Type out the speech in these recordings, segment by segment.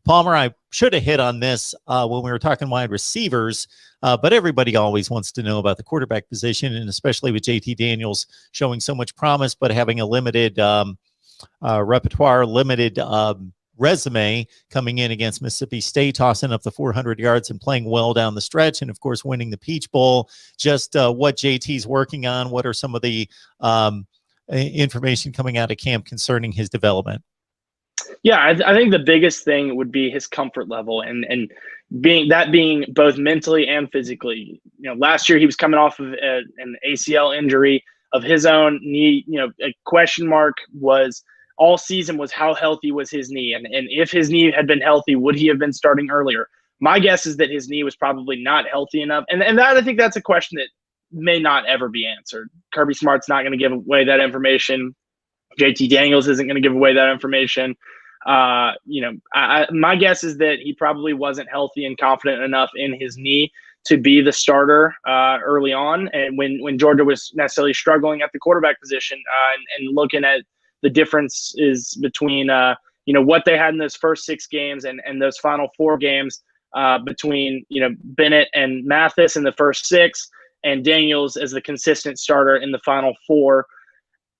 Palmer, I should have hit on this when we were talking wide receivers, but everybody always wants to know about the quarterback position, and especially with JT Daniels showing so much promise, but having a limited repertoire, limited resume coming in against Mississippi State, tossing up the 400 yards and playing well down the stretch, and of course winning the Peach Bowl. Just what JT's working on, what are some of the information coming out of camp concerning his development? Yeah, I think the biggest thing would be his comfort level and being both mentally and physically. Last year he was coming off of an ACL injury of his own knee. A question mark was all season was how healthy was his knee, and if his knee had been healthy, would he have been starting earlier? My guess is that his knee was probably not healthy enough, and that I think that's a question that may not ever be answered. Kirby Smart's not going to give away that information. JT Daniels isn't going to give away that information. My guess is that he probably wasn't healthy and confident enough in his knee to be the starter early on, and when Georgia was necessarily struggling at the quarterback position, and looking at the differences between what they had in those first 6 games and those final 4 games between Bennett and Mathis in the first 6 and Daniels as the consistent starter in the final 4.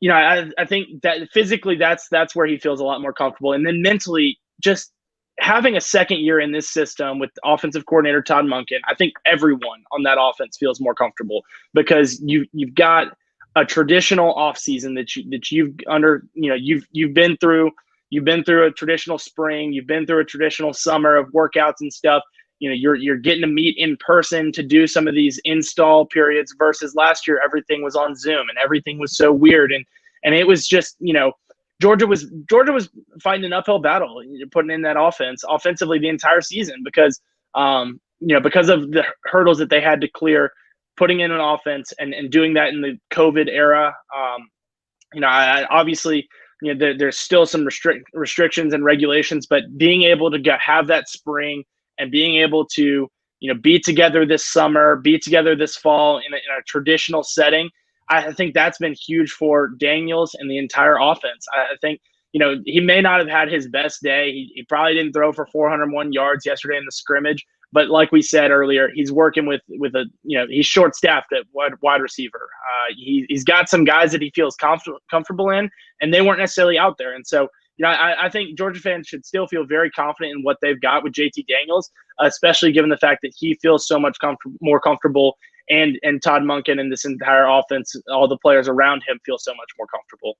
I think that physically that's where he feels a lot more comfortable, and then mentally, just having a second year in this system with offensive coordinator Todd Monken, I think everyone on that offense feels more comfortable because you've got a traditional offseason you've been through. You've been through a traditional spring. You've been through a traditional summer of workouts and stuff. You're getting to meet in person to do some of these install periods versus last year everything was on Zoom and everything was so weird, and it was just Georgia was fighting an uphill battle putting in that offense offensively the entire season because of the hurdles that they had to clear putting in an offense and doing that in the COVID era. Obviously there's still some restrictions and regulations, but being able to have that spring and being able to, be together this summer, be together this fall in a traditional setting, I think that's been huge for Daniels and the entire offense. I think, he may not have had his best day. He probably didn't throw for 401 yards yesterday in the scrimmage, but like we said earlier, he's working with he's short-staffed at wide receiver. He's got some guys that he feels comfortable in, and they weren't necessarily out there. And so, I think Georgia fans should still feel very confident in what they've got with JT Daniels, especially given the fact that he feels so much more comfortable, and Todd Monken and this entire offense, all the players around him feel so much more comfortable.